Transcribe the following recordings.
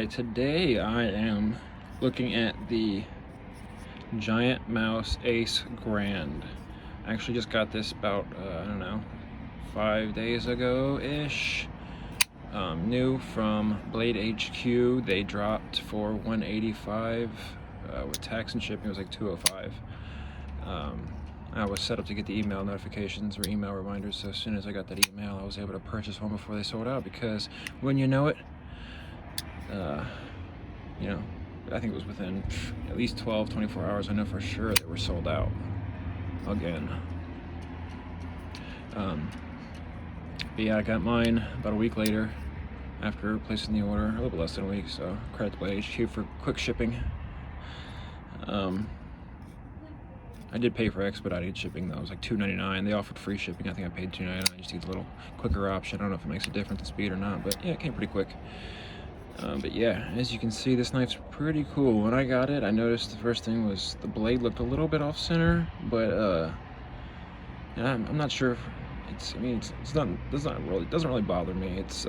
Today I am looking at the Giantmouse Ace Grand. I actually just got this about, I don't know, 5 days ago-ish. New from Blade HQ. They dropped for $185. With tax and shipping it was like $205. I was set up to get the email notifications or email reminders, so as soon as I got that email I was able to purchase one before they sold out, because when you know it, you know, I think it was within at least 12-24 hours, I know for sure they were sold out again. But yeah, I got mine about a week later after placing the order, a little bit less than a week, so credit to Blade HQ for quick shipping. I did pay for expedited shipping though. It was like $2.99. They offered free shipping. I think I paid $2.99 just to get a little quicker option. I don't know if it makes a difference in speed or not, but yeah, it came pretty quick. But yeah, as you can see, this knife's pretty cool. When I got it, I noticed the first thing was the blade looked a little bit off center, but I'm not sure if it's. I mean, it doesn't really bother me. It's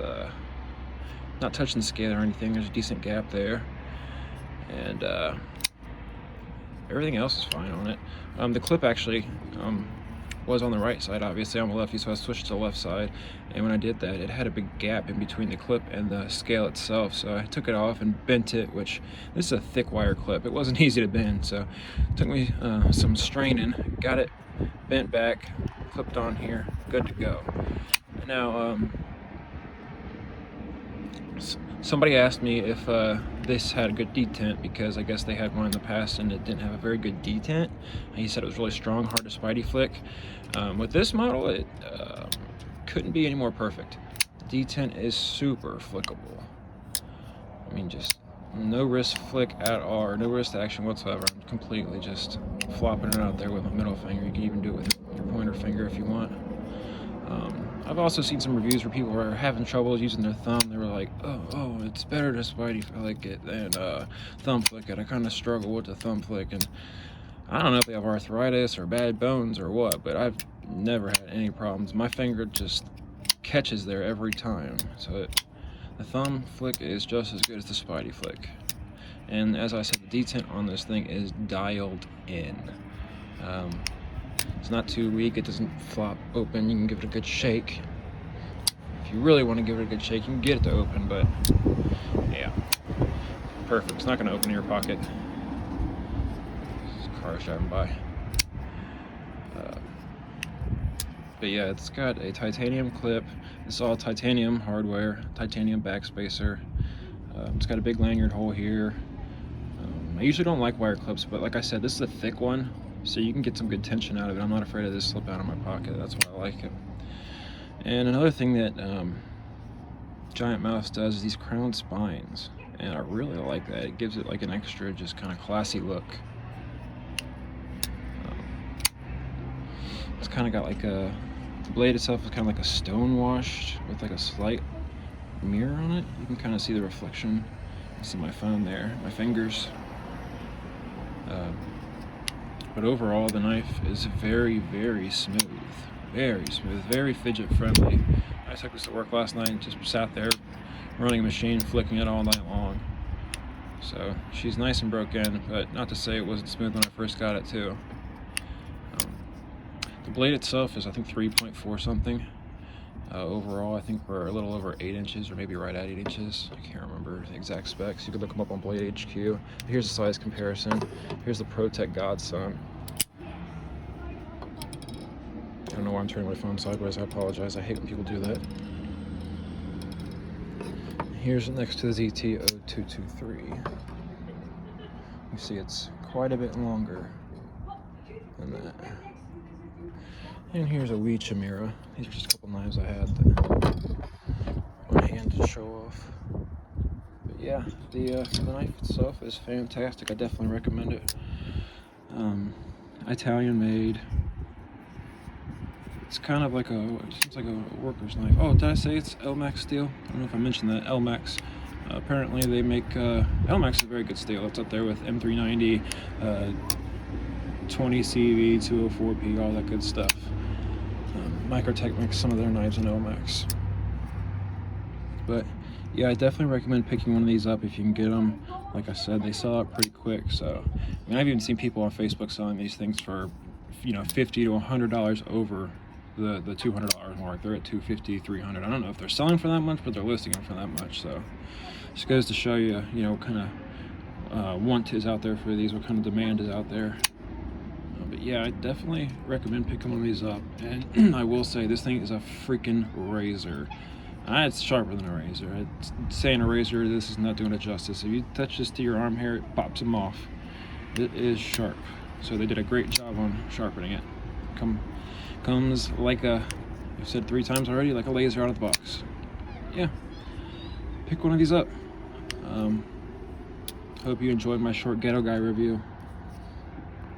not touching the scale or anything. There's a decent gap there, and everything else is fine on it. The clip actually was on the right side. Obviously, I'm a lefty, so I switched to the left side. And when I did that, it had a big gap in between the clip and the scale itself. So I took it off and bent it, which this is a thick wire clip. It wasn't easy to bend, so it took me some straining. Got it bent back, clipped on here, good to go. Now, somebody asked me if this had a good detent, because I guess they had one in the past and it didn't have a very good detent. He said it was really strong, hard to spidey flick. With this model, it couldn't be any more perfect. Detent is super flickable. I mean, just no wrist flick at all, or no wrist action whatsoever. I'm completely just flopping it out there with my middle finger. You can even do it with your pointer finger if you want. I've also seen some reviews where people were having trouble using their thumb. They were like, oh, it's better to spidey flick it than thumb flick it. I kind of struggle with the thumb flick, and I don't know if they have arthritis or bad bones or what, but I've never had any problems. My finger just catches there every time. So the thumb flick is just as good as the spidey flick. And as I said, the detent on this thing is dialed in. It's not too weak, it doesn't flop open. You can give it a good shake. If you really want to give it a good shake, you can get it to open, but yeah, perfect. It's not going to open in your pocket. There's a car driving by. But yeah, it's got a titanium clip. It's all titanium hardware, titanium backspacer. It's got a big lanyard hole here. I usually don't like wire clips, but like I said, this is a thick one, so you can get some good tension out of it. I'm not afraid of this slip out of my pocket. That's why I like it. And another thing that Giantmouse does is these crown spines, and I really like that. It gives it like an extra, just kind of classy look. It's kind of got like the blade itself is kind of like a stone washed with like a slight mirror on it. You can kind of see the reflection. You see my phone there, my fingers. But overall, the knife is very, very smooth. Very smooth, very fidget friendly. I took this to work last night and just sat there running a machine, flicking it all night long. So she's nice and broken, but not to say it wasn't smooth when I first got it too. The blade itself is, I think, 3.4 something. Overall, I think we're a little over 8 inches, or maybe right at 8 inches. I can't remember the exact specs. You could look them up on Blade HQ. Here's the size comparison. Here's the ProTech Godson. I don't know why I'm turning my phone sideways. I apologize. I hate when people do that. Here's next to the ZT-0223. You see it's quite a bit longer than that. And here's a wee chimera. These are just a couple knives I had on hand to show off. But yeah, the knife itself is fantastic. I definitely recommend it. Italian made. It's kind of like it seems like a worker's knife. Oh, did I say it's elmax steel? I don't know if I mentioned that. Elmax. Apparently they make, elmax is a very good steel. It's up there with M390, 20CV, 204P, all that good stuff. Micarta makes some of their knives in elmax. But Yeah, I definitely recommend picking one of these up if you can get them. Like I said, they sell out pretty quick. So, I mean, I've even seen people on Facebook selling these things for, you know, $50 to $100 over the $200 mark. They're at $250, $300. I don't know if they're selling for that much, but they're listing them for that much. So, just goes to show you, you know, what kind of want is out there for these, what kind of demand is out there. But yeah, I definitely recommend picking one of these up. And I will say, this thing is a freaking razor. It's sharper than a razor. It's saying a razor, this is not doing it justice. If you touch this to your arm hair, it pops them off. It is sharp. So they did a great job on sharpening it. Comes like a, I've said 3 times already, like a laser out of the box. Yeah, pick one of these up. Hope you enjoyed my short Ghetto Guy review.